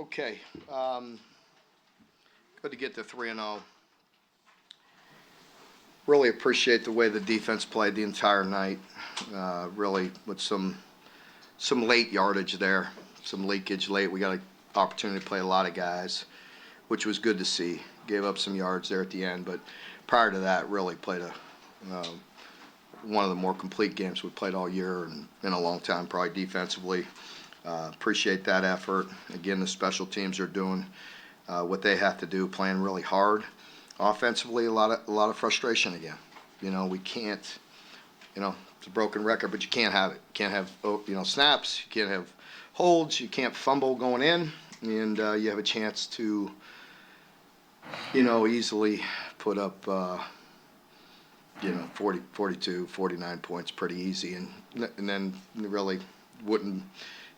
Okay, good to get to 3-0. Really appreciate the way the defense played the entire night. Really with some late yardage there, some leakage late. We got an opportunity to play a lot of guys, which was good to see. Gave up some yards there at the end, but prior to that, really played one of the more complete games we played all year and in a long time, probably defensively. Appreciate that effort. Again, the special teams are doing what they have to do, playing really hard. Offensively, a lot of frustration again. We can't. It's a broken record, but you can't have it. You can't have snaps. You can't have holds. You can't fumble going in, and you have a chance to easily put up 40, 42, 49 points pretty easy, and then really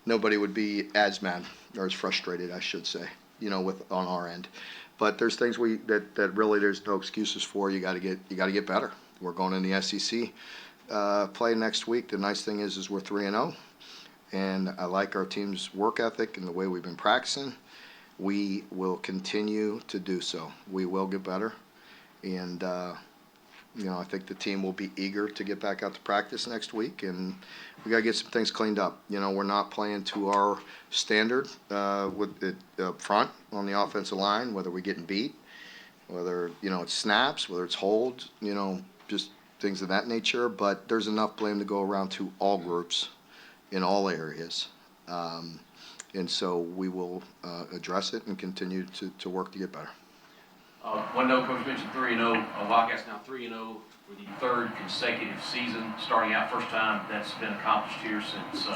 nobody would be as mad or as frustrated, I should say, on our end. But there's things that really there's no excuses for. You got to get better. We're going in the SEC play next week. The nice thing is we're 3-0, and I like our team's work ethic and the way we've been practicing. We will continue to do so. We will get better, and I think the team will be eager to get back out to practice next week, and we got to get some things cleaned up. We're not playing to our standard with it up front on the offensive line, whether we're getting beat, whether it's snaps, whether it's holds, just things of that nature. But there's enough blame to go around to all groups in all areas, and so we will address it and continue to work to get better. One note, Coach mentioned 3-0. Wildcats now 3-0 for the third consecutive season, starting out first time that's been accomplished here since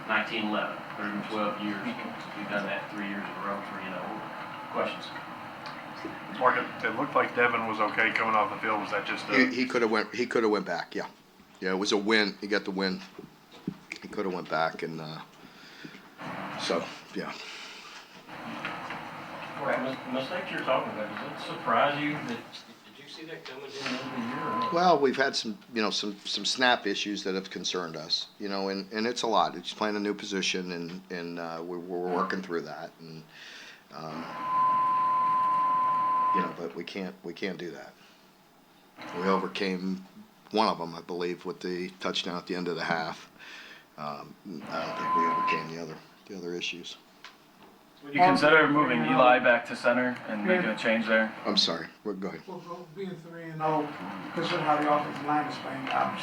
1911, 112 years. We've done that 3 years in a row, 3-0. Questions? Mark, it looked like Devin was okay coming off the field. Was that just He could have went back. Yeah, it was a win. He got the win. He could have went back, and so yeah. The mistakes you're talking about, does it surprise you did you see that coming in the end of the year? Or? Well, we've had some snap issues that have concerned us, and it's a lot. It's playing a new position, and we're working through that, and but we can't do that. We overcame one of them, I believe, with the touchdown at the end of the half. I don't think we overcame the other issues. Would you consider moving Eli back to center and making a change there? I'm sorry. Go ahead. Well, being 3-0, considering how the offensive line is playing, I'm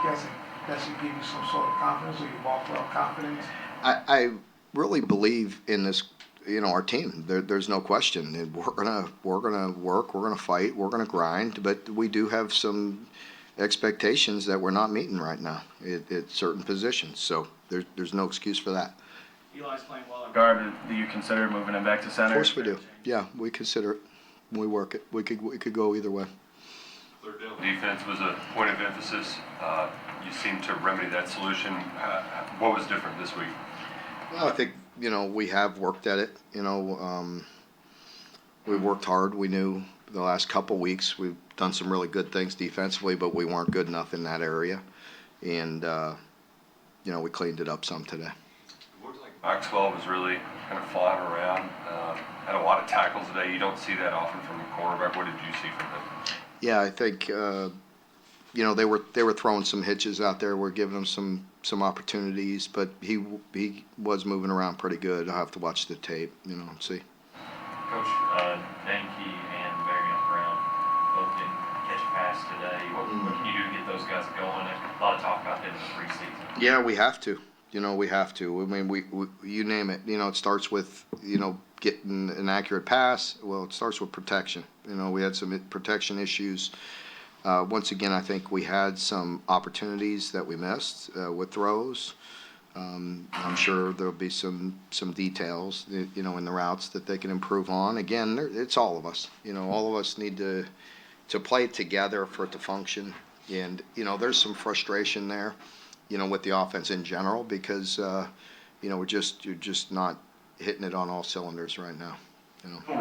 guessing that should give you some sort of confidence, or you walk with confidence. I really believe in this, our team. There's no question. And we're gonna work. We're gonna fight. We're gonna grind. But we do have some expectations that we're not meeting right now at certain positions. So there's no excuse for that. Eli's playing well at guard. Do you consider moving him back to center? Of course we do. Yeah, we consider it. We work it. We could go either way. Third down defense was a point of emphasis. You seem to remedy that solution. What was different this week? Well, I think we have worked at it. We worked hard. We knew the last couple weeks we've done some really good things defensively, but we weren't good enough in that area, and we cleaned it up some today. Maxwell was really kind of flying around, had a lot of tackles today. You don't see that often from a quarterback. What did you see from him? Yeah, I think they were throwing some hitches out there. We're giving him some opportunities, but he was moving around pretty good. I'll have to watch the tape, and see. Coach, Danke and Marion Brown both didn't catch a pass today. What can you do to get those guys going? There's a lot of talk about them in the preseason. Yeah, we have to. We have to. I mean, we you name it. It starts with, getting an accurate pass. Well, it starts with protection. We had some protection issues. Once again, I think we had some opportunities that we missed with throws. I'm sure there'll be some details, in the routes that they can improve on. Again, it's all of us. All of us need to play together for it to function. And, there's some frustration there. With the offense in general, because you're just not hitting it on all cylinders right now.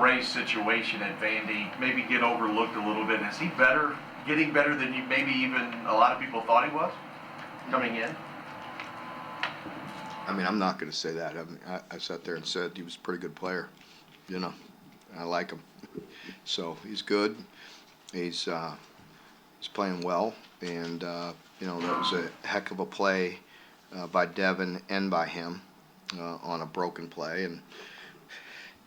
Ray's situation at Vandy maybe get overlooked a little bit. Is he getting better than maybe even a lot of people thought he was coming in? I mean, I'm not going to say that. I mean, I sat there and said he was a pretty good player. You know, I like him. So he's good. He's playing well, and you know, that was a heck of a play by Devin and by him on a broken play. And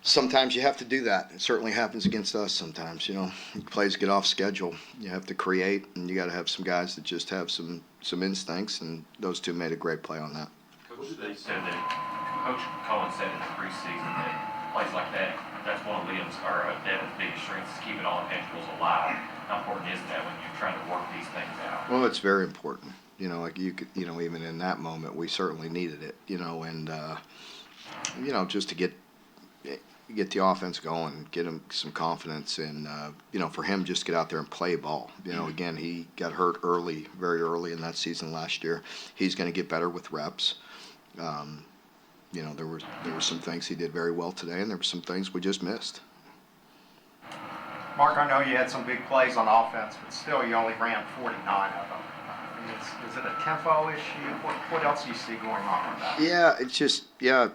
sometimes you have to do that. It certainly happens against us sometimes. You know, plays get off schedule. You have to create, and you got to have some guys that just have some instincts. And those two made a great play on that. Coach Cohen said in the preseason that plays like that, that's one of Liam's or Devin's biggest strengths is keeping all intangibles alive. How important is that when you're trying to work these things out? Well, it's very important. You know, like you could, you know, even in that moment, we certainly needed it. You know, and you know, just to get the offense going, get him some confidence, and you know, for him just to get out there and play ball. You know, again, he got hurt early, very early in that season last year. He's going to get better with reps. You know, there were some things he did very well today, and there were some things we just missed. Mark, I know you had some big plays on offense, but still you only ran 49 of them. I mean, is it a tempo issue? What else do you see going on with that? Yeah, it's just, yeah,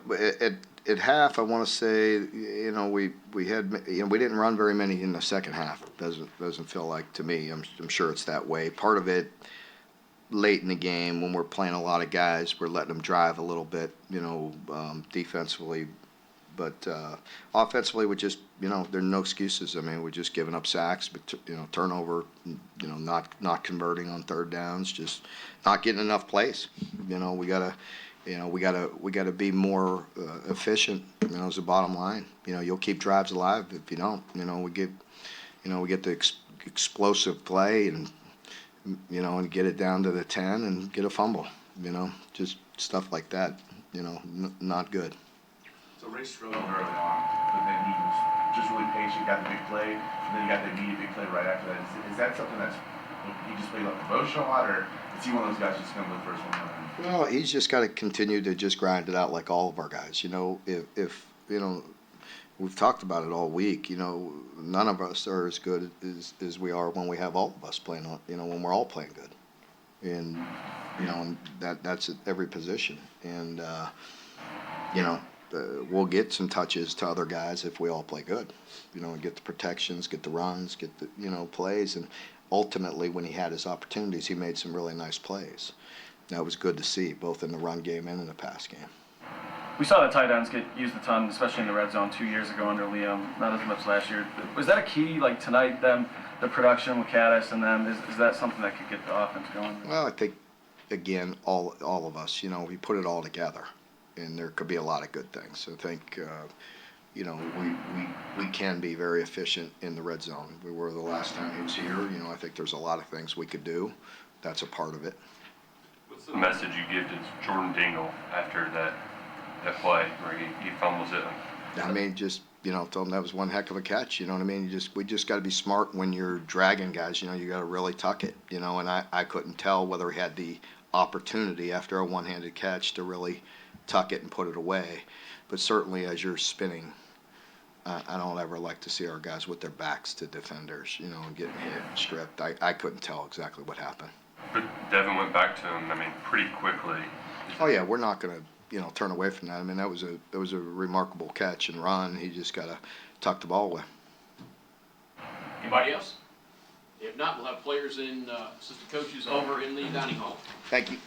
at half, I want to say, you know, we had, you know, we didn't run very many in the second half. Doesn't feel like to me. I'm sure it's that way. Part of it, late in the game when we're playing a lot of guys, we're letting them drive a little bit, you know, defensively. But offensively, we just, you know, there are no excuses. I mean, we're just giving up sacks, but you know, turnover, you know, not converting on third downs, just not getting enough plays. You know, we gotta be more efficient. You know, as the bottom line. You know, you'll keep drives alive if you don't. You know, we get the explosive play and, you know, and get it down to the 10 and get a fumble. You know, just stuff like that. You know, not good. So Ray struggled early on, but then he was just really patient, got the big play, and then he got the immediate big play right after that. Is that something that's, he just played like emotional a lot, or is he one of those guys just going to look for his one? Well, he's just got to continue to just grind it out like all of our guys. You know, if you know, we've talked about it all week. You know, none of us are as good as we are when we have all of us playing on. You know, when we're all playing good, and you know, and that's at every position. And you know, we'll get some touches to other guys if we all play good. You know, and get the protections, get the runs, get the, you know, plays, and ultimately when he had his opportunities, he made some really nice plays. That was good to see, both in the run game and in the pass game. We saw the tight ends get used a ton, especially in the red zone 2 years ago under Liam, not as much last year. Was that a key, like tonight, the production with Caddis and them, is that something that could get the offense going? Well, I think, again, all of us, you know, we put it all together, and there could be a lot of good things. I think, you know, we can be very efficient in the red zone. We were the last time he was here. You know, I think there's a lot of things we could do. That's a part of it. What's the message you give to Jordan Dingle after that play where he fumbles it? I mean, just, you know, tell him that was one heck of a catch. You know what I mean? We just got to be smart when you're dragging guys. You know, you got to really tuck it. You know, and I couldn't tell whether he had the opportunity after a one-handed catch to really tuck it and put it away. But certainly as you're spinning, I don't ever like to see our guys with their backs to defenders, you know, and getting hit and stripped. I couldn't tell exactly what happened. But Devin went back to him, I mean, pretty quickly. Oh yeah, we're not going to, you know, turn away from that. I mean, that was a remarkable catch and run. He just got to tuck the ball away. Anybody else? If not, we'll have players and assistant coaches over in the dining hall. Thank you.